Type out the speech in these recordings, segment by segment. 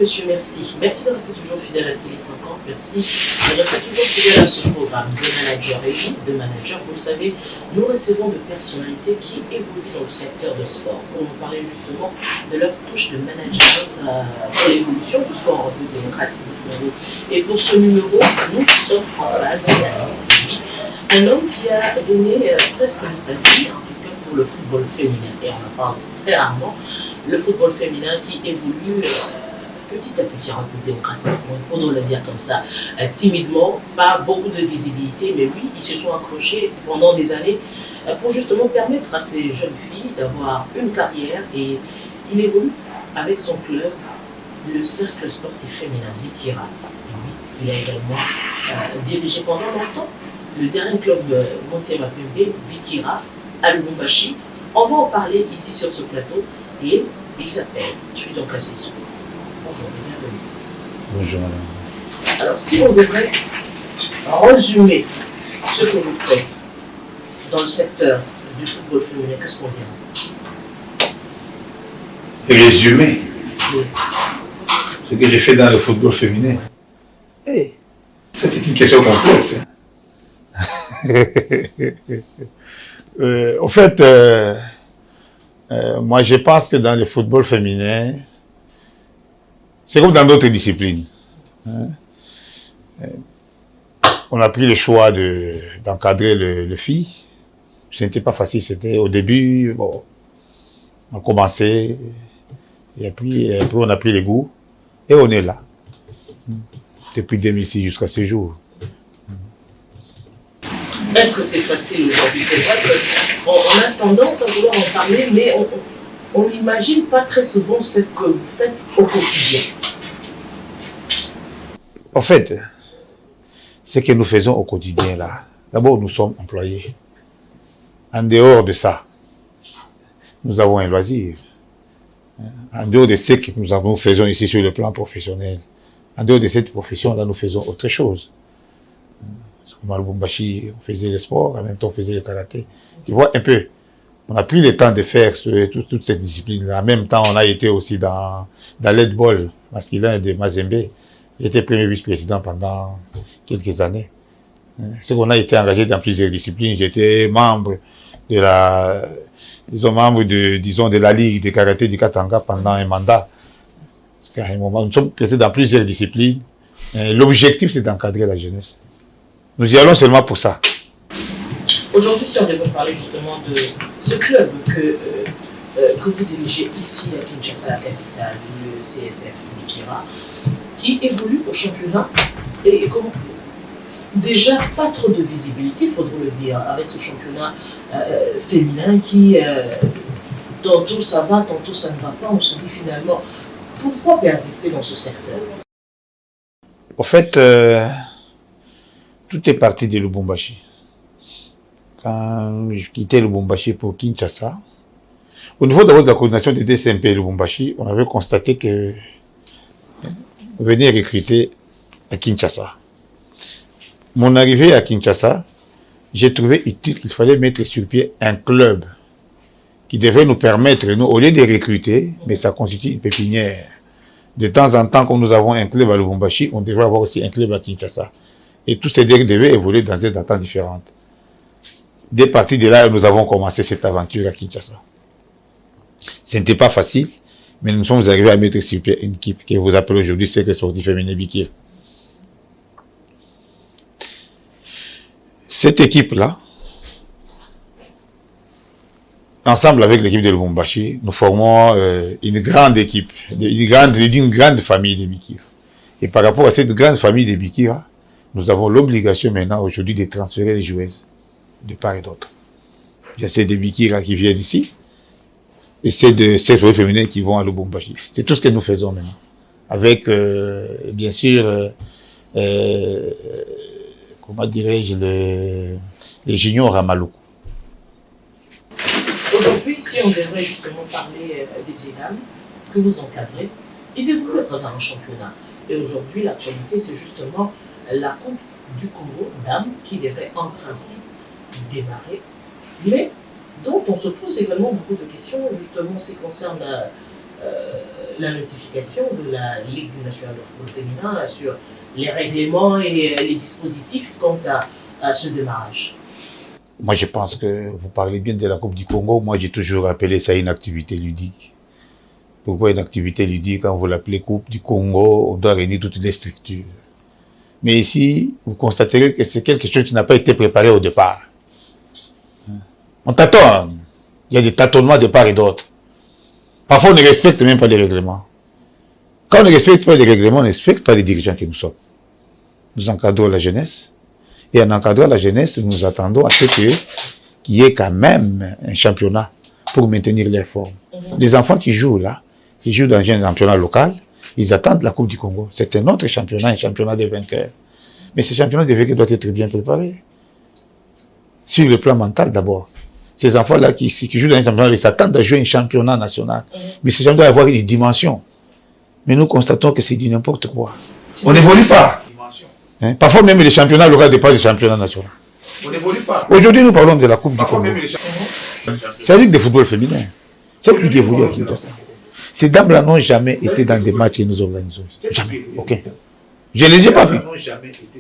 monsieur, merci. Merci de rester toujours fidèle à Télé 50. Merci de rester toujours fidèle à ce programme de manager et oui, de manager. Vous le savez, nous recevons de personnalités qui évoluent dans le secteur de sport pour nous parler justement de leur approche de management pour l'évolution du sport en République démocratique du Congo. Et pour ce numéro, nous sommes en face un homme qui a donné presque de sa vie, en tout cas pour le football féminin. Et on en parle très rarement. Le football féminin qui évolue petit à petit en République démocratique, il faudra le dire comme ça, timidement, pas beaucoup de visibilité, mais oui, ils se sont accrochés pendant des années pour justement permettre à ces jeunes filles d'avoir une carrière et il évolue avec son club, le cercle sportif féminin Bikira. Et oui, il a également dirigé pendant longtemps le dernier club Motema Pembe, Bikira, à Lubumbashi. On va en parler ici sur ce plateau et il s'appelle Prudent Kassessou. Bonjour et bienvenue. Bonjour madame. Alors si on devrait résumer ce que vous faites dans le secteur du football féminin, qu'est-ce qu'on dirait? Résumer Oui. ce que j'ai fait dans le football féminin. Hey, c'était une question complexe. Au fait, moi je pense que dans le football féminin, c'est comme dans d'autres disciplines. Hein. On a pris le choix d'encadrer le filles. Ce n'était pas facile, c'était au début, bon, on a commencé, et puis on a pris les goûts, et on est là. Depuis 2006 jusqu'à ce jour. Est-ce que c'est facile aujourd'hui? C'est vrai qu'on a tendance à vouloir en parler, mais on n'imagine pas très souvent ce que vous faites au quotidien. En fait, ce que nous faisons au quotidien là, d'abord nous sommes employés. En dehors de ça, nous avons un loisir. En dehors de ce que nous faisons ici sur le plan professionnel, en dehors de cette profession-là, nous faisons autre chose. Comme à Lubumbashi, on faisait le sport, en même temps on faisait le karaté. Tu vois un peu, on a pris le temps de faire toute cette discipline-là. En même temps, on a été aussi dans l'aide-ball masculin de Mazembe. J'étais premier vice-président pendant quelques années. C'est qu'on a été engagé dans plusieurs disciplines. J'étais membre de la Ligue de karaté du Katanga pendant un mandat. Parce qu'à un moment, nous sommes prestés dans plusieurs disciplines. L'objectif, c'est d'encadrer la jeunesse. Nous y allons seulement pour ça. Aujourd'hui, si on devait parler justement de ce club que vous dirigez ici à Kinshasa, la capitale, le CSF Bikira, qui évolue au championnat et comme déjà pas trop de visibilité, il faudrait le dire, avec ce championnat féminin qui tantôt ça va, tantôt ça ne va pas, on se dit finalement pourquoi persister dans ce secteur? En fait, tout est parti de Lubumbashi. Quand je quittais Lubumbashi pour Kinshasa, au niveau d'abord de la coordination des DCMP Lubumbashi, on avait constaté que on venait recruter à Kinshasa. Mon arrivée à Kinshasa, j'ai trouvé utile qu'il fallait mettre sur pied un club qui devait nous permettre, nous, au lieu de recruter, mais ça constitue une pépinière. De temps en temps, quand nous avons un club à Lubumbashi, on devrait avoir aussi un club à Kinshasa. Et tous ces deux devaient évoluer dans des attentes différentes. Dès partir de là, nous avons commencé cette aventure à Kinshasa. Ce n'était pas facile, mais nous sommes arrivés à mettre sur pied une équipe que vous appelez aujourd'hui Cercle Sportif Féminin Bikira. Cette équipe-là, ensemble avec l'équipe de Lubumbashi, nous formons une grande équipe, d'une grande famille de Bikira. Et par rapport à cette grande famille de Bikira, nous avons l'obligation maintenant aujourd'hui de transférer les joueuses de part et d'autre. Il y a celles de Bikira qui viennent ici, et celles de Cercle féminin qui vont à Lubumbashi. C'est tout ce que nous faisons maintenant. Avec, bien sûr, comment dirais-je, les juniors à Maluku. Aujourd'hui, si on devrait justement parler des ENAM que vous encadrez, ils évoluent être dans un championnat. Et aujourd'hui, l'actualité, c'est justement la Coupe du Congo dames qui devrait en principe démarrer, mais dont on se pose également beaucoup de questions, justement, ce qui concerne la notification de la Ligue nationale de football féminin sur les règlements et les dispositifs quant à ce démarrage? Moi, je pense que vous parlez bien de la Coupe du Congo. Moi, j'ai toujours appelé ça une activité ludique. Pourquoi une activité ludique? Quand vous l'appelez Coupe du Congo, on doit réunir toutes les structures. Mais ici, vous constaterez que c'est quelque chose qui n'a pas été préparé au départ. On tâtonne. Il y a des tâtonnements de part et d'autre. Parfois, on ne respecte même pas les règlements. Quand on ne respecte pas les règlements, on ne respecte pas les dirigeants que nous sommes. Nous encadrons la jeunesse. Et en encadrant la jeunesse, nous attendons à ce qu'il y ait quand même un championnat pour maintenir les formes. Les enfants qui jouent là, ils jouent dans un championnat local, ils attendent la Coupe du Congo. C'est un autre championnat, un championnat des vainqueurs. Mais ce championnat des vainqueurs doit être bien préparé. Sur le plan mental d'abord. Ces enfants-là qui jouent dans un championnat, ils s'attendent à jouer un championnat national. Mais ce championnat doit avoir une dimension. Mais nous constatons que c'est du n'importe quoi. On n'évolue pas. Hein? Parfois même les championnats locaux dépassent les championnats nationaux. On n'évolue pas. Aujourd'hui, nous parlons de la Coupe Parfois du Congo. même les C'est la Ligue de football féminin. C'est qui évolue à Kinshasa. Ces dames-là n'ont jamais été dans des matchs que nous organisons. Jamais. Ok. Je ne les ai pas vus.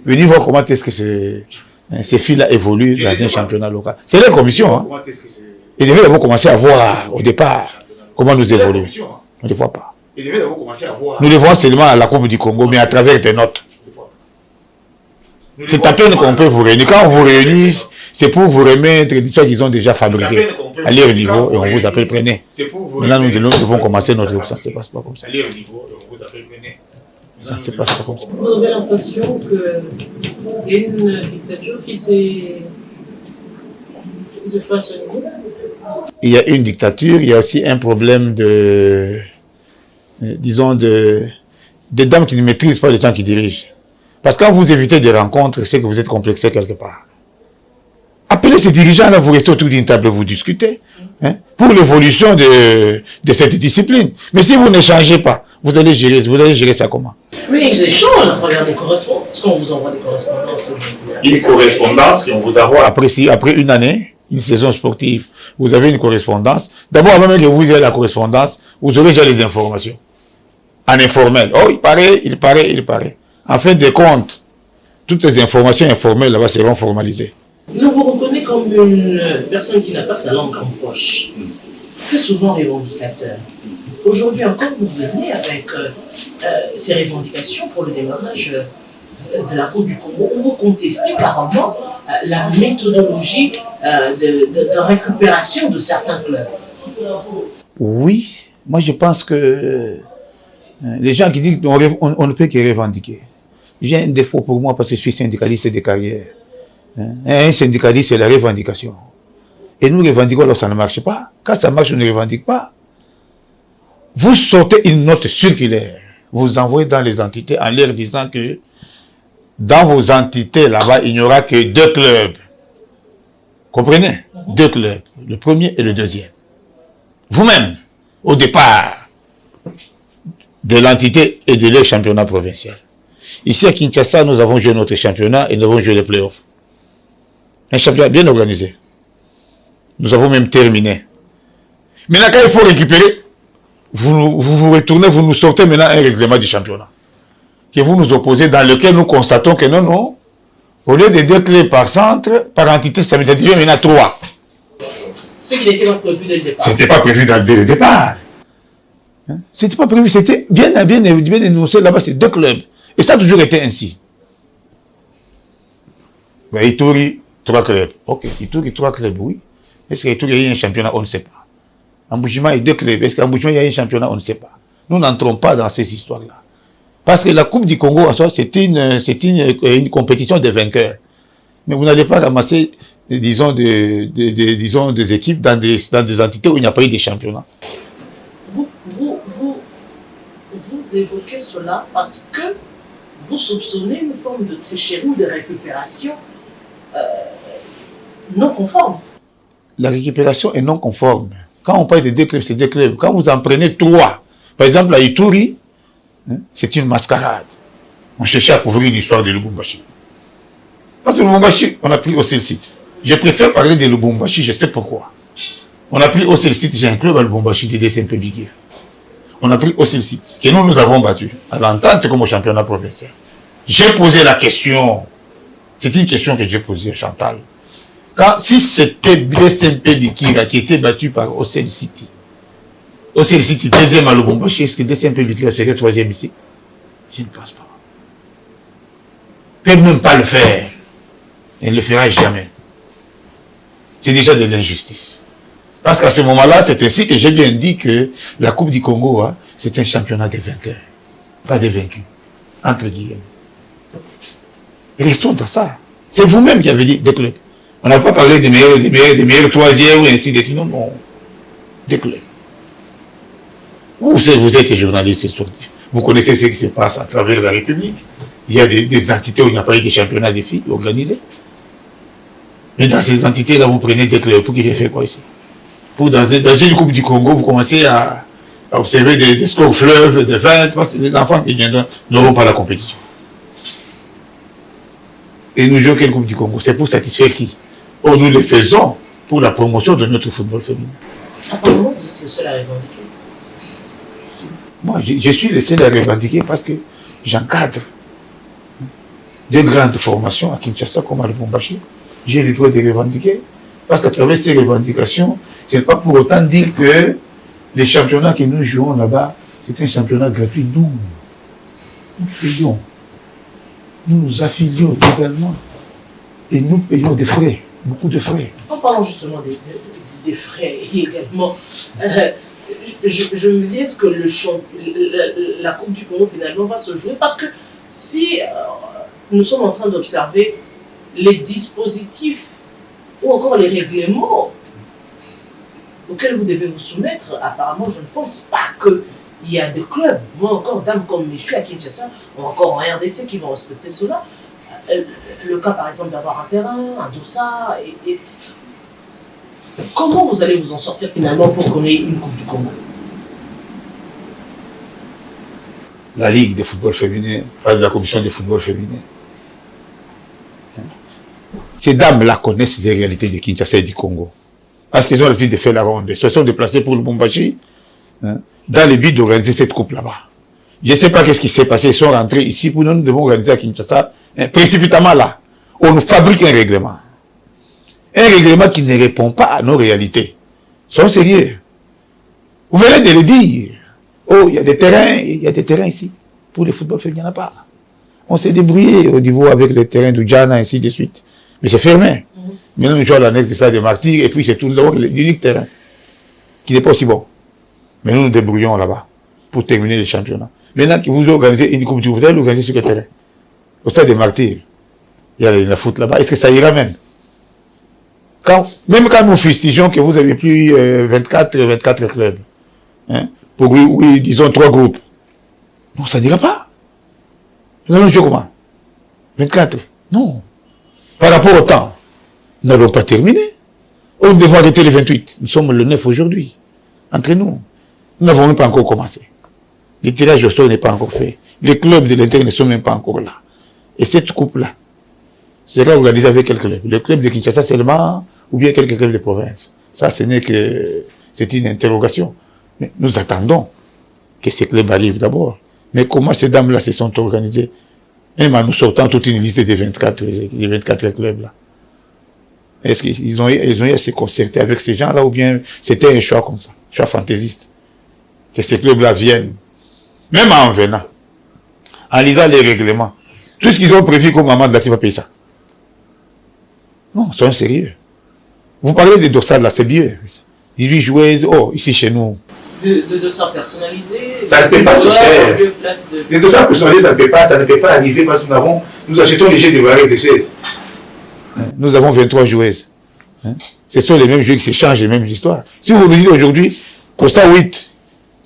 Venez voir comment est-ce que ces filles-là évoluent dans un championnat local. C'est leur commission. Hein. Ils devaient d'abord commencer à voir au départ comment nous évoluons. On ne les voit pas. Nous les voyons seulement à la Coupe du Congo, mais à travers des notes. C'est à peine qu'on peut vous réunir. Quand on vous réunit, c'est pour vous remettre des histoires qu'ils ont déjà fabriquées à leur niveau et on vous appelle prenez. Maintenant, nous devons commencer notre groupe. Ça ne se passe pas comme ça. Ça ne se passe pas comme ça. Vous avez l'impression qu'il y a une dictature qui se fasse au niveau? Il y a une dictature, il y a aussi un problème disons, des dames qui ne maîtrisent pas le temps qu'ils dirigent. Parce que quand vous évitez des rencontres, c'est que vous êtes complexé quelque part. Appelez ces dirigeants-là, vous restez autour d'une table, vous discutez, hein, pour l'évolution de cette discipline. Mais si vous ne changez pas, vous allez gérer ça comment? Mais ils échangent à travers des correspondances. Quand on vous envoie des correspondances, une correspondance qu'on vous envoie après une année, une saison sportive, vous avez une correspondance. D'abord, avant même que vous ayez la correspondance, vous aurez déjà les informations. En informel. Oh, il paraît. En fin de compte, toutes ces informations informelles là-bas seront formalisées. Nous vous reconnaissons comme une personne qui n'a pas sa langue en poche, très souvent revendicateur. Aujourd'hui encore, vous venez avec ces revendications pour le démarrage de la Coupe du Congo, où vous contestez carrément la méthodologie de récupération de certains clubs. Oui, moi je pense que les gens qui disent qu'on ne peut que revendiquer. J'ai un défaut pour moi parce que je suis syndicaliste de carrière. Un syndicaliste, c'est la revendication. Et nous revendiquons alors ça ne marche pas. Quand ça marche, on ne revendique pas. Vous sortez une note circulaire, vous envoyez dans les entités en leur disant que dans vos entités là-bas, il n'y aura que 2 clubs. Comprenez? 2 clubs, le premier et le deuxième. Vous-même, au départ de l'entité et de leur championnat provincial. Ici à Kinshasa, nous avons joué notre championnat et nous avons joué les playoffs. Un championnat bien organisé. Nous avons même terminé. Maintenant, quand il faut récupérer, vous retournez, vous nous sortez maintenant un règlement du championnat. Que vous nous opposez, dans lequel nous constatons que non, au lieu de 2 clubs par centre, par entité, ça veut dire qu'il y en a 3. Ce qui n'était pas prévu dès le départ. C'était pas prévu dès le départ. Hein? C'était pas prévu, c'était bien énoncé là-bas, c'est 2 clubs. Et ça a toujours été ainsi. Ituri, 3 clubs. Ok, Ituri, 3 clubs, oui. Est-ce qu'Ituri, il y a un championnat? On ne sait pas. Embouchement, il y a 2 clubs. Est-ce qu'Embouchement, il y a un championnat? On ne sait pas. Nous n'entrons pas dans ces histoires-là. Parce que la Coupe du Congo, en soi, c'est une compétition de vainqueurs. Mais vous n'allez pas ramasser, disons, des équipes dans des entités où il n'y a pas eu de championnat. Vous évoquez cela parce que vous soupçonnez une forme de tricherie ou de récupération non conforme. La récupération est non conforme. Quand on parle de 2 clubs, c'est 2 clubs. Quand vous en prenez 3, par exemple à Ituri, c'est une mascarade. On cherchait à couvrir l'histoire de Lubumbashi. Parce que Lubumbashi, on a pris aussi le site. Je préfère parler de Lubumbashi, je sais pourquoi. On a pris aussi le site, j'ai un club à Lubumbashi, DD Saint-Pédiguier. On a pris aussi le site, que nous avons battu, à l'entente comme au championnat provincial. J'ai posé la question, c'est une question que j'ai posée à Chantal. Si c'était DSMP Bikira qui était battu par Ocel City, Ocel City deuxième à Lubumbashi, est-ce que DSMP Bikira serait troisième ici? Je ne pense pas. Il ne peut même pas le faire. Il ne le fera jamais. C'est déjà de l'injustice. Parce qu'à ce moment-là, c'est ainsi que j'ai bien dit que la Coupe du Congo, hein, c'est un championnat des vainqueurs, pas des vaincus. Entre guillemets. Restons dans ça. C'est vous-même qui avez dit des clubs. On n'a pas parlé des meilleurs troisièmes ou ainsi de suite. Non, non. Des clubs. Vous êtes journaliste sportif. Vous connaissez ce qui se passe à travers la République. Il y a des entités où il n'y a pas eu de championnat des filles organisés. Mais dans ces entités-là, vous prenez des clubs. Pour qu'ils aient fait quoi ici? Dans une Coupe du Congo, vous commencez à observer des scores fleuves de 20, parce que les enfants qui viendront n'auront pas la compétition. Et nous jouons quelle Coupe du Congo? C'est pour satisfaire qui? Or, nous le faisons pour la promotion de notre football féminin. Apparemment, vous êtes le seul à revendiquer. Moi, je suis le seul à revendiquer parce que j'encadre des grandes formations à Kinshasa comme à Lubumbashi. J'ai le droit de revendiquer. Parce qu'à travers ces revendications, ce n'est pas pour autant dire que les championnats que nous jouons là-bas, c'est un championnat gratuit. Nous payons. Nous nous affilions également. Et nous payons des frais, beaucoup de frais. En parlant justement des frais également, je me dis, est-ce que la Coupe du Congo finalement va se jouer? Parce que si nous sommes en train d'observer les dispositifs ou encore les règlements auxquels vous devez vous soumettre, apparemment, je ne pense pas qu'il y a des clubs, moi encore, dames comme messieurs à Kinshasa, ou encore en RDC, qui vont respecter cela. Le cas, par exemple, d'avoir un terrain, un dossard, et comment vous allez vous en sortir finalement pour qu'on ait une Coupe du Congo? La Ligue de football féminin, la commission de football féminin. Ces dames-là connaissent les réalités de Kinshasa et du Congo. Parce qu'ils ont l'habitude de faire la ronde. Ils se sont déplacés pour le Lubumbashi, hein, dans le but d'organiser cette coupe là-bas. Je ne sais pas qu'est-ce qui s'est passé. Ils sont rentrés ici pour nous devons organiser à Kinshasa, hein, précipitamment là. On nous fabrique un règlement. Un règlement qui ne répond pas à nos réalités. Soyons sérieux. Vous venez de le dire. Oh, il y a des terrains ici. Pour le football féminin, il n'y en a pas. On s'est débrouillé au niveau avec les terrains de Djana, ainsi de suite. Mais c'est fermé. Maintenant, nous jouons à l'annexe de ça des martyrs, et puis c'est tout l'unique terrain, qui n'est pas aussi bon. Mais nous nous débrouillons là-bas, pour terminer le championnat. Maintenant que vous organisez une coupe du monde, vous organisez sur quel terrain? Au stade des martyrs. Il y a la foot là-bas. Est-ce que ça ira même? Même quand nous fustigeons que vous avez plus 24 clubs, hein, pour, oui, disons 3 groupes. Non, ça n'ira pas. Nous allons jouer comment? 24? Non. Par rapport au temps, nous n'allons pas terminer. Nous devons arrêter les 28. Nous sommes le 9 aujourd'hui. Entre nous. Nous n'avons même pas encore commencé. Le tirage au sort n'est pas encore fait. Les clubs de l'intérieur ne sont même pas encore là. Et cette coupe-là sera organisée avec quel club? Le club de Kinshasa seulement, ou bien quelques clubs de province? Ça, ce n'est que... c'est une interrogation. Mais nous attendons que ces clubs arrivent d'abord. Mais comment ces dames-là se sont organisées? Même en nous sortant toute une liste des 24 clubs-là. Est-ce qu'ils ont eu à se concerter avec ces gens-là, ou bien c'était un choix comme ça, un choix fantaisiste? Que ces clubs-là viennent, même en venant, en lisant les règlements, tout ce qu'ils ont prévu comme amende là, qui va payer ça? Non, soyons sérieux. Vous parlez des dossards là, c'est bien. 18 joueuses, oh, ici chez nous. De dossards personnalisés. Ça ne peut pas se faire. Les dossards personnalisés, ça ne peut pas arriver parce que nous achetons les jeux de valeur de 16. Nous avons 23 joueuses. Ce sont les mêmes jeux qui s'échangent, les mêmes histoires. Si vous me dites aujourd'hui, pour ça 8,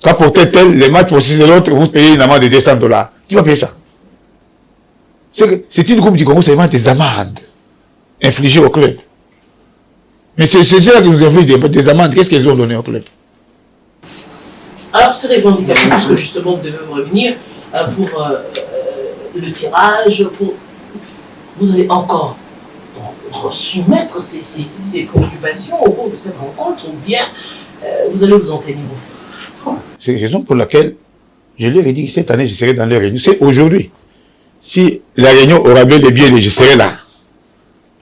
quand pour tel, les matchs pour 6 de l'autre, vous payez une amende de $200. Qui va payer ça? C'est une coupe du Congo, c'est vraiment des amendes infligées au club. Mais c'est ceux-là qui nous infligent des amendes, qu'est-ce qu'ils ont donné au club? Alors, ces revendications, parce que justement, vous devez revenir pour le tirage, vous allez encore soumettre ces préoccupations au cours de cette rencontre, ou bien vous allez vous en tenir au fond? C'est la raison pour laquelle je leur ai dit que cette année, je serai dans les réunions. C'est aujourd'hui. Si la réunion aura bel et bien, je serai là.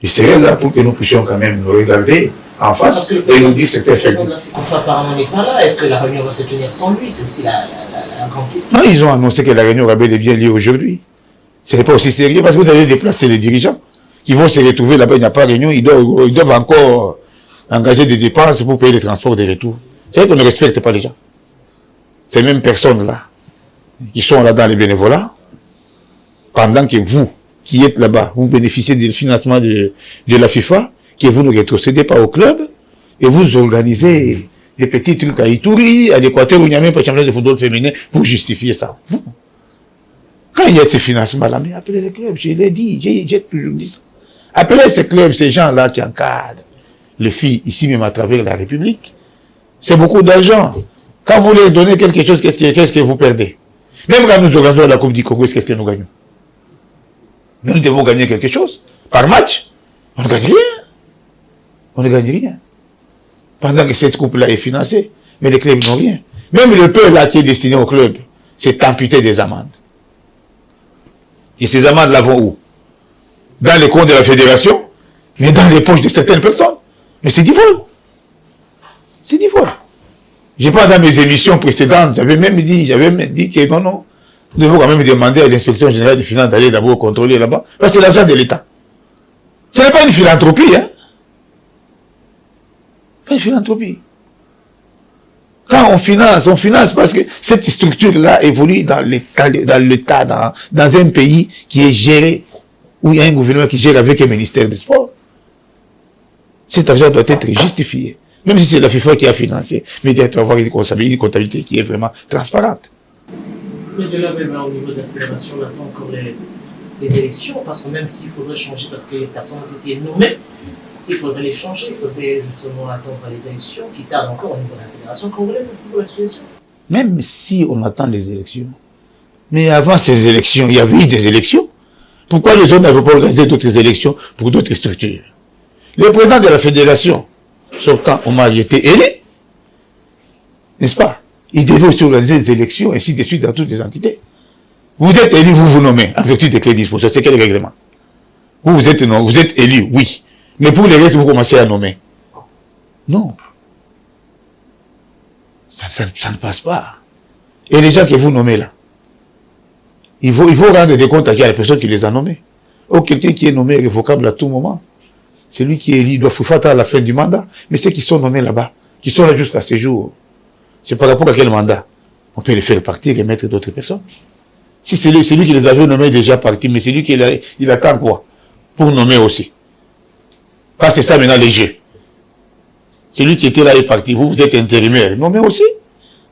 Je serai là pour que nous puissions quand même nous regarder en face et nous dire c'était fait. Le président de la FICOFA apparemment n'est pas là. Est-ce que la réunion va se tenir sans lui? C'est aussi la grande question. Non, ils ont annoncé que la réunion aura bel et bien lieu aujourd'hui. Ce n'est pas aussi sérieux parce que vous allez déplacer les dirigeants qui vont se retrouver là-bas, il n'y a pas de réunion, ils doivent encore engager des dépenses pour payer les transports de retour. C'est vrai qu'on ne respecte pas les gens. Ces mêmes personnes-là, qui sont là dans les bénévolats, pendant que vous, qui êtes là-bas, vous bénéficiez du financement de la FIFA, que vous ne rétrocédez pas au club, et vous organisez des petits trucs à Ituri, à l'Équateur, où il n'y a même pas de championnat de football féminin, pour justifier ça. Non. Quand il y a ce financement-là, mais appelez les clubs, je l'ai dit, j'ai toujours dit ça. Appelez ces clubs, ces gens-là qui encadrent les filles, ici même à travers la République. C'est beaucoup d'argent. Quand vous leur donnez quelque chose, qu'est-ce que vous perdez? Même quand nous organisons la Coupe du Congo, qu'est-ce que nous gagnons? Nous devons gagner quelque chose. Par match, on ne gagne rien. On ne gagne rien. Pendant que cette coupe-là est financée, mais les clubs n'ont rien. Même le peu là qui est destiné au club, c'est amputé des amendes. Et ces amendes-là vont où? Dans les comptes de la fédération, mais dans les poches de certaines personnes. Mais c'est du vol. C'est du vol. J'ai pas dans mes émissions précédentes, j'avais même dit que non, nous devons quand même demander à l'inspection générale des finances d'aller d'abord contrôler là-bas, parce que c'est l'argent de l'État. Ce n'est pas une philanthropie, hein. Pas une philanthropie. Quand on finance parce que cette structure-là évolue dans l'État, dans un pays qui est géré, où il y a un gouvernement qui gère avec un ministère des Sports. Cet argent doit être justifié. Même si c'est la FIFA qui a financé, mais il doit avoir une comptabilité qui est vraiment transparente. Mais de là même au niveau de la fédération, on attend encore les élections, parce que même s'il faudrait changer, parce que les personnes ont été nommées, s'il faudrait les changer, il faudrait justement attendre les élections, qui tardent encore au niveau de la fédération congolaise de football association. Même si on attend les élections, mais avant ces élections, il y avait eu des élections. Pourquoi les gens n'avaient pas organisé d'autres élections pour d'autres structures? Le président de la fédération, sortant Omar, il était élu, n'est-ce pas? Il devait aussi organiser des élections, ainsi de suite, dans toutes les entités. Vous êtes élu, vous vous nommez, en vertu de quelle disposition? C'est quel règlement? Vous êtes élu, oui. Mais pour les restes, vous commencez à nommer. Non. Ça ne passe pas. Et les gens que vous nommez là, il faut rendre des comptes à la personne qui les a nommés. Ou quelqu'un qui est nommé révocable à tout moment. Celui qui est élu doit faire à la fin du mandat. Mais ceux qui sont nommés là-bas, qui sont là jusqu'à ce jour, c'est par rapport à quel mandat? On peut les faire partir et mettre d'autres personnes. Si c'est lui qui les avait nommés déjà partis, mais c'est lui qui il attend quoi? Pour nommer aussi. Parce que c'est ça maintenant les jeux. Celui qui était là est parti, vous êtes intérimaire. Nommez aussi.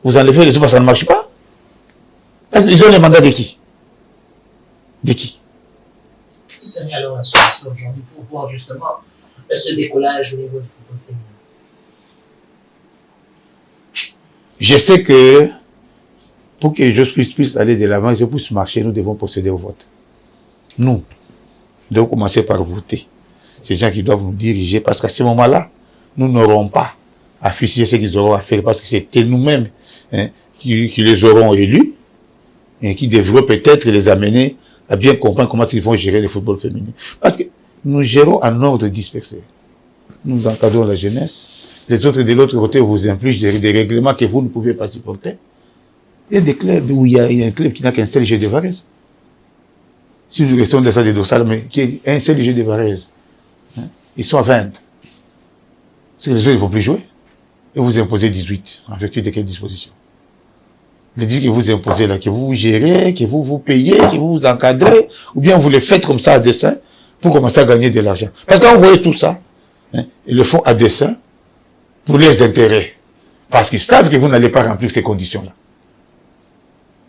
Vous enlevez les autres, ça ne marche pas. Parce qu'ils ont les mandats de qui? De qui? C'est alors la solution aujourd'hui pour voir justement ce décollage au niveau du football féminin. Je sais que pour que je puisse aller de l'avant, je puisse marcher, nous devons procéder au vote. Nous devons commencer par voter. Ces gens qui doivent nous diriger, parce qu'à ce moment-là, nous n'aurons pas à fustiger ce qu'ils auront à faire, parce que c'est nous-mêmes qui les auront élus et qui devront peut-être les amener à bien comprendre comment ils vont gérer le football féminin. Parce que nous gérons en ordre dispersé. Nous encadrons la jeunesse. Les autres de l'autre côté vous impliquent des règlements que vous ne pouvez pas supporter. Il y a des clubs où il y a un club qui n'a qu'un seul jeu de Varese. Si nous restons dans des dorsales, mais qui a un seul jeu de Varese. Ils sont à 20. Si les autres ne vont plus jouer, et vous imposez 18, en vertu de quelle disposition? De dire que vous imposez là, que vous gérez, que vous payez, que vous encadrez, ou bien vous le faites comme ça à dessein, pour commencer à gagner de l'argent. Parce que quand vous voyez tout ça, ils le font à dessein, pour leurs intérêts. Parce qu'ils savent que vous n'allez pas remplir ces conditions-là.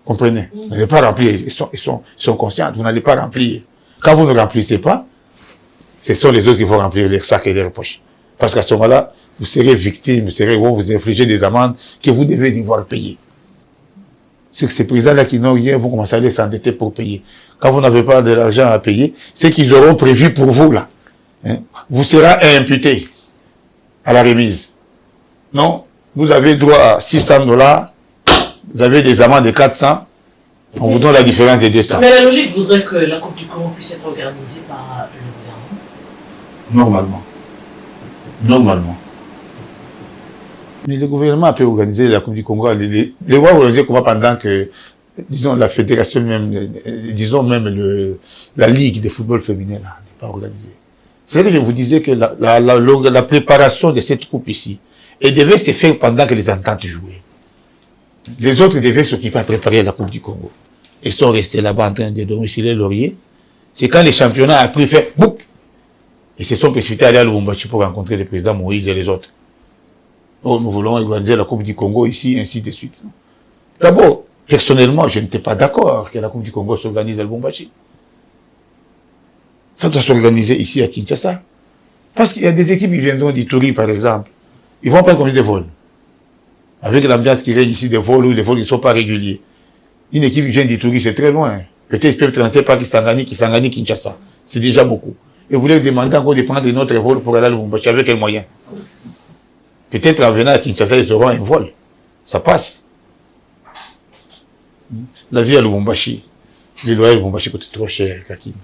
Comprenez? Vous n'allez pas remplir, ils sont conscients, vous n'allez pas remplir. Quand vous ne remplissez pas, ce sont les autres qui vont remplir leurs sacs et leurs poches. Parce qu'à ce moment-là, vous serez victime, vont vous infliger des amendes que vous devez devoir payer. C'est que ces présidents-là qui n'ont rien vont commencer à aller s'endetter pour payer. Quand vous n'avez pas de l'argent à payer, c'est qu'ils auront prévu pour vous, là. Vous serez imputé à la remise. Non, vous avez droit à $600, vous avez des amendes de 400, on vous donne la différence de 200. Mais la logique voudrait que la Coupe du Congo puisse être organisée par le gouvernement. Normalement. Mais le gouvernement peut organiser la Coupe du Congo. Les lois organiser comment pendant que, disons, la fédération même, disons même la Ligue de football féminin n'est pas organisée. C'est vrai que je vous disais que la préparation de cette coupe ici, elle devait se faire pendant que les ententes jouaient. Les autres devaient s'occuper à préparer la Coupe du Congo. Ils sont restés là-bas en train de domicilier Laurier. C'est quand les championnats a pris fait, boum, ils se sont précipités à aller à Lubumbashi pour rencontrer le président Moïse et les autres. Oh, nous voulons organiser la Coupe du Congo ici, ainsi de suite. D'abord, personnellement, je n'étais pas d'accord que la Coupe du Congo s'organise à Lubumbashi. Ça doit s'organiser ici à Kinshasa. Parce qu'il y a des équipes qui viendront d'Ituri, par exemple. Ils vont prendre combien de vols? Avec l'ambiance qui règne ici, des vols ou des vols qui ne sont pas réguliers. Une équipe qui vient d'Ituri, c'est très loin. Peut-être qu'ils peuvent transiter par Kisangani, Kinshasa. C'est déjà beaucoup. Et vous voulez demander encore de prendre notre vol pour aller à Lubumbashi. Avec quels moyens? Peut-être en venant à Kinshasa, ils auront un vol. Ça passe. La vie à Lubumbashi, les loyers à Lubumbashi coûtent trop cher, Kakim.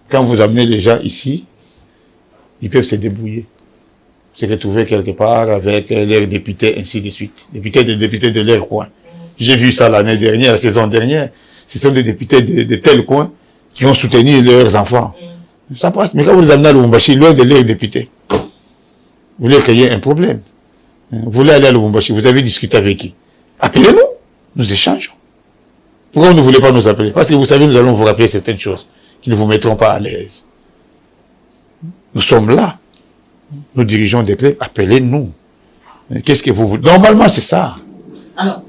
Quand vous amenez les gens ici, ils peuvent se débrouiller. Se retrouver quelque part avec leurs députés, ainsi de suite. Députés de leur coin. J'ai vu ça l'année dernière, la saison dernière. Ce sont des députés de tel coin qui ont soutenu leurs enfants. Ça passe. Mais quand vous les amenez à Lubumbashi, loin de leurs députés, vous voulez créer un problème. Vous voulez aller à Lubumbashi, vous avez discuté avec qui? Appelez-nous, nous échangeons. Pourquoi vous ne voulez pas nous appeler? Parce que vous savez, nous allons vous rappeler certaines choses qui ne vous mettront pas à l'aise. Nous sommes là. Nous dirigeons des clubs, appelez-nous. Qu'est-ce que vous voulez? Normalement, c'est ça. Alors,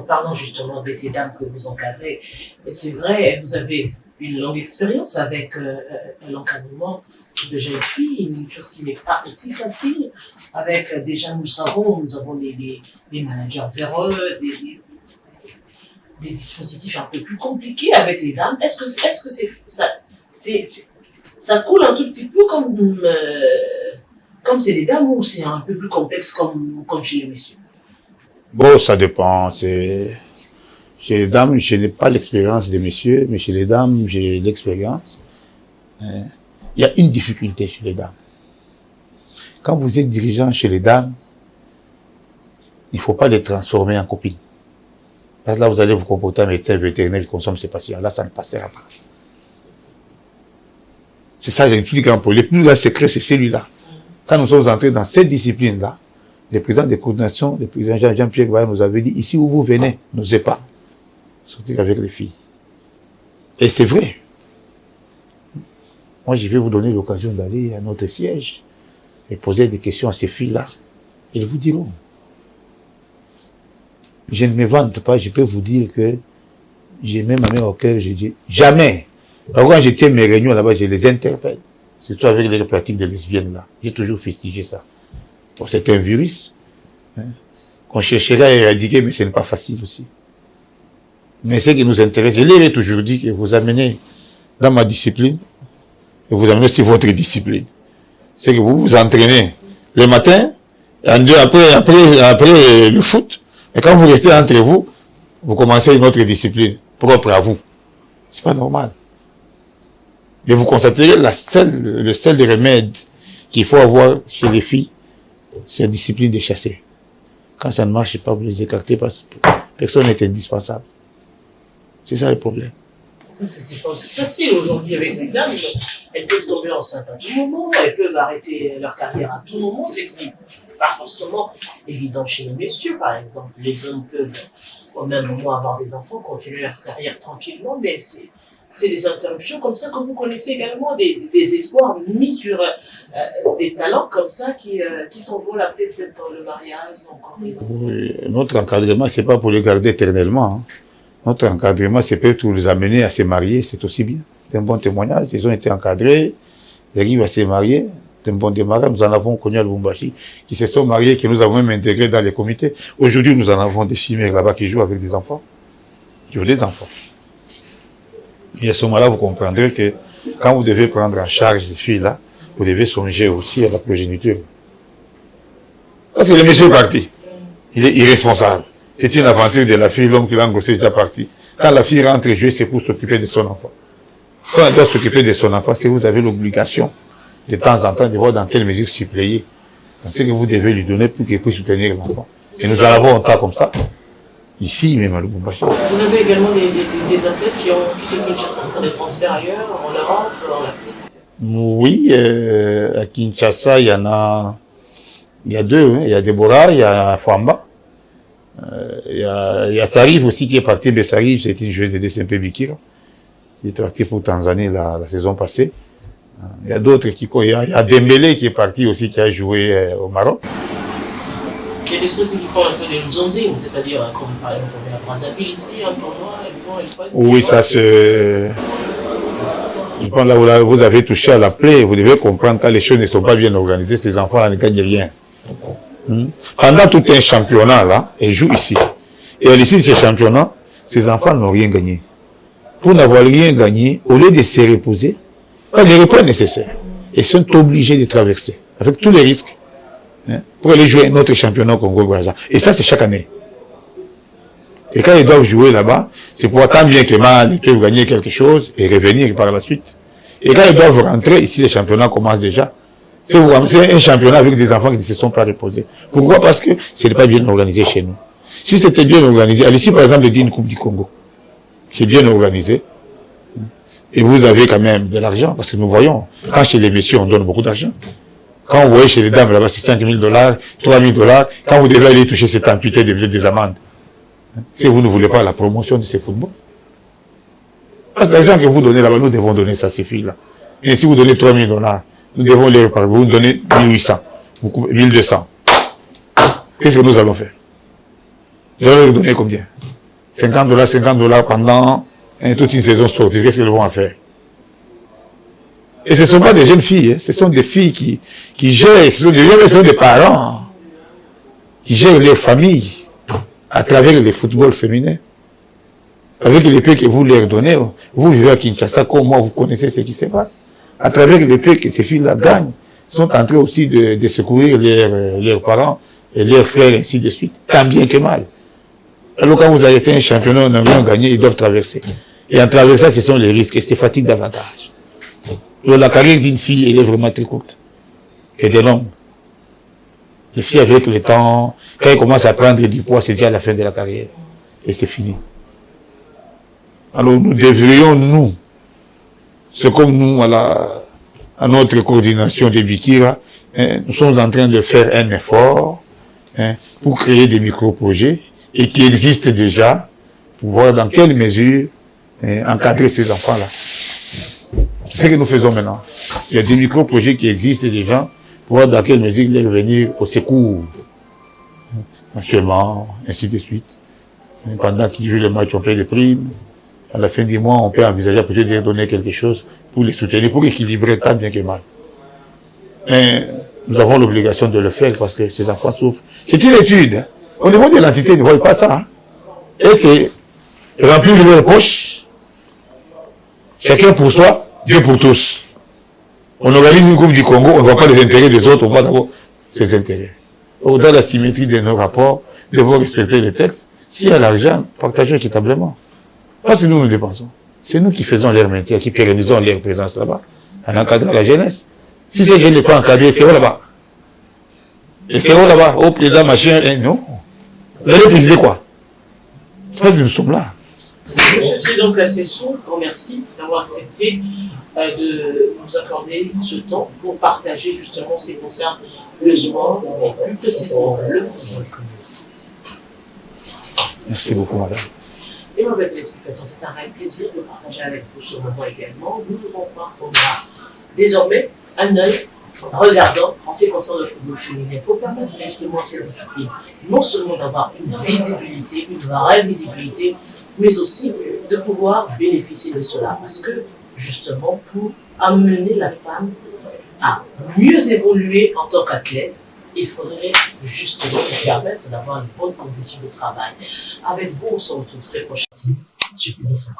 parlons justement de ces dames que vous encadrez. Et c'est vrai, vous avez une longue expérience avec l'encadrement de jeunes filles, une chose qui n'est pas aussi facile. Avec, déjà, nous le savons, nous avons des managers véreux, des dispositifs un peu plus compliqués avec les dames. Est-ce que ça coule un tout petit peu comme c'est des dames ou c'est un peu plus complexe comme chez les messieurs? Bon, ça dépend. Chez les dames, je n'ai pas l'expérience des messieurs, mais chez les dames, j'ai l'expérience. Il y a une difficulté chez les dames. Quand vous êtes dirigeant chez les dames, il ne faut pas les transformer en copines. Parce que là, vous allez vous comporter en médecin vétérinaire qui consomme ses patients. Là, ça ne passera pas. C'est ça le plus grand problème. Le plus grand secret, c'est celui-là. Quand nous sommes entrés dans cette discipline-là, le président de coordination, le président Jean-Pierre Gouin nous avait dit, ici où vous venez, n'osez pas sortir avec les filles. Et c'est vrai. Moi, je vais vous donner l'occasion d'aller à notre siège et poser des questions à ces filles-là. Et ils vous diront. Je ne me vante pas, je peux vous dire que j'ai même ma main au cœur, je dis jamais. Alors, quand je tiens mes réunions là-bas, je les interpelle. Surtout avec les pratiques de lesbiennes là. J'ai toujours fustigé ça. Bon, c'est un virus qu'on chercherait à éradiquer, mais ce n'est pas facile aussi. Mais ce qui nous intéresse, je l'ai toujours dit, que vous amenez dans ma discipline, et vous amenez aussi votre discipline. C'est que vous vous entraînez le matin, après le foot, et quand vous restez entre vous, vous commencez une autre discipline propre à vous. C'est pas normal. Et vous constaterez le seul remède qu'il faut avoir chez les filles, c'est la discipline de chasser. Quand ça ne marche pas, vous les écartez parce que personne n'est indispensable. C'est ça le problème. Parce que c'est pas aussi facile aujourd'hui avec les dames. Elles peuvent tomber enceintes à tout moment, elles peuvent arrêter leur carrière à tout moment. C'est pas forcément évident chez les messieurs, par exemple. Les hommes peuvent au même moment avoir des enfants, continuer leur carrière tranquillement, mais c'est des interruptions comme ça que vous connaissez également, des espoirs mis sur des talents comme ça qui s'envolent après peut-être dans le mariage, encore les enfants. Oui, notre encadrement, c'est pas pour les garder éternellement. Notre encadrement, c'est peut-être pour les amener à se marier, c'est aussi bien. C'est un bon témoignage. Ils ont été encadrés, ils arrivent à se marier. C'est un bon démarrage. Nous en avons connu à Lubumbashi, qui se sont mariés, que nous avons même intégrés dans les comités. Aujourd'hui, nous en avons des filles là-bas qui jouent avec des enfants, qui ont des enfants. Et à ce moment-là, vous comprendrez que quand vous devez prendre en charge ces filles-là, vous devez songer aussi à la progéniture. Parce que le monsieur est parti. Il est irresponsable. C'est une aventure de la fille, l'homme qui l'a engrossé est déjà parti. Quand la fille rentre jouer, c'est pour s'occuper de son enfant. Quand elle doit s'occuper de son enfant, c'est que vous avez l'obligation, de temps en temps, de voir dans quelle mesure suppléer. C'est ce que vous devez lui donner pour qu'il puisse soutenir l'enfant. Et nous en avons un tas comme ça, ici même à Lubumbashi. Vous avez également des athlètes qui ont quitté Kinshasa pour des transferts ailleurs, en Europe, en Afrique? Oui, à Kinshasa, il y a deux, hein. Il y a Deborah, il y a Fwamba. Il y a Sariv aussi qui est parti, mais Sariv, c'est une joueuse de DSMP Bikira. Il est parti pour Tanzanie la saison passée. Il y a d'autres il y a Dembélé qui est parti aussi, qui a joué au Maroc. Il y a des choses qui font un peu de nzonzing, c'est-à-dire, comme par exemple, on est à Brazzaville ici, un tournoi, oui, ça se... Je pense là où vous avez touché à la plaie, vous devez comprendre quand les choses ne sont pas bien organisées, ces enfants-là ne gagnent rien. Pendant tout un championnat, là, ils jouent ici. Et à l'issue de ce championnat, ces enfants n'ont rien gagné. Pour n'avoir rien gagné, au lieu de se reposer, les repos nécessaires, ils sont obligés de traverser, avec tous les risques, pour aller jouer notre championnat au Congo-Brazza. Et ça, c'est chaque année. Et quand ils doivent jouer là-bas, c'est pour tant bien que mal, ils peuvent gagner quelque chose et revenir par la suite. Et quand ils doivent rentrer, ici, les championnats commencent déjà. C'est un championnat avec des enfants qui ne se sont pas reposés. Pourquoi? Parce que ce n'est pas bien organisé chez nous. Si c'était bien organisé, allez, ici, par exemple, une Coupe du Congo, c'est bien organisé, et vous avez quand même de l'argent, parce que nous voyons, quand chez les messieurs, on donne beaucoup d'argent. Quand vous voyez chez les dames, là-bas, c'est 5 000 $, 3 000 $, quand vous devez aller toucher cette amputé, des amendes. Si vous ne voulez pas la promotion de ces footballs. Parce que l'argent que vous donnez là-bas, nous devons donner ça à ces filles-là. Et si vous donnez 3 000 $, nous devons les réparer. Vous donnez 1800, 1200. Qu'est-ce que nous allons faire? Nous allons leur donner combien? 50 $ pendant toute une saison sportive. Qu'est-ce qu'elles vont faire? Et ce ne sont pas des jeunes filles, hein. Ce sont des filles qui gèrent, ce sont des parents qui gèrent leur famille à travers le football féminin. Avec les paix que vous leur donnez, vous vivez à Kinshasa comme moi, vous connaissez ce qui se passe. À travers les paix que ces filles-là gagnent, sont en train aussi de secourir leurs parents et leurs frères, ainsi de suite, tant bien que mal. Alors quand vous arrêtez un championnat, on a rien gagné, ils doivent traverser. Et en traversant, ce sont les risques, et c'est fatigue davantage. Donc la carrière d'une fille, elle est vraiment très courte. Et de longue. Les filles, avec le temps, quand elles commencent à prendre du poids, c'est déjà la fin de la carrière. Et c'est fini. Alors nous devrions, nous, c'est comme nous, à notre coordination de Bikira, nous sommes en train de faire un effort pour créer des micro-projets et qui existent déjà, pour voir dans quelle mesure encadrer ces enfants-là. C'est ce que nous faisons maintenant. Il y a des micro-projets qui existent déjà, pour voir dans quelle mesure les venir au secours, actuellement, ainsi de suite. Pendant qu'ils jouent le match, on paye les primes. À la fin du mois, on peut envisager peut-être de leur donner quelque chose pour les soutenir, pour équilibrer tant bien que mal. Mais nous avons l'obligation de le faire parce que ces enfants souffrent. C'est une étude. Hein. Au niveau de l'entité, ils ne voient pas ça. Hein. Et c'est remplir leur poche. Chacun pour soi, Dieu pour tous. On organise une Coupe du Congo, on ne voit pas les intérêts des autres, on voit d'abord ses intérêts. Au-delà de la symétrie de nos rapports, nous devons respecter les textes. S'il y a l'argent, partagez équitablement. Parce que nous dépensons. C'est nous qui faisons leur maintien, qui pérennisons leur présence là-bas, en encadrant la jeunesse. Si ces jeunes n'est pas encadrés, c'est où là-bas? Et c'est où là-bas? Au président, machin, non. Vous allez présider quoi? Parce que nous sommes là. Monsieur Tridon Kassessou, merci d'avoir accepté de nous accorder ce temps pour partager justement ce qui concerne le sport, et plus précisément le football. Merci beaucoup, madame. Et mes téléspectateurs, c'est un réel plaisir de partager avec vous ce moment également. Nous pouvons croire qu'on a désormais un œil regardant en ce qui concerne le football féminin pour permettre justement à cette discipline non seulement d'avoir une visibilité, une vraie visibilité, mais aussi de pouvoir bénéficier de cela. Parce que justement, pour amener la femme à mieux évoluer en tant qu'athlète, il faudrait justement lui permettre d'avoir une bonne condition de travail. Avec vous, on se retrouve très prochainement sur Télé 50.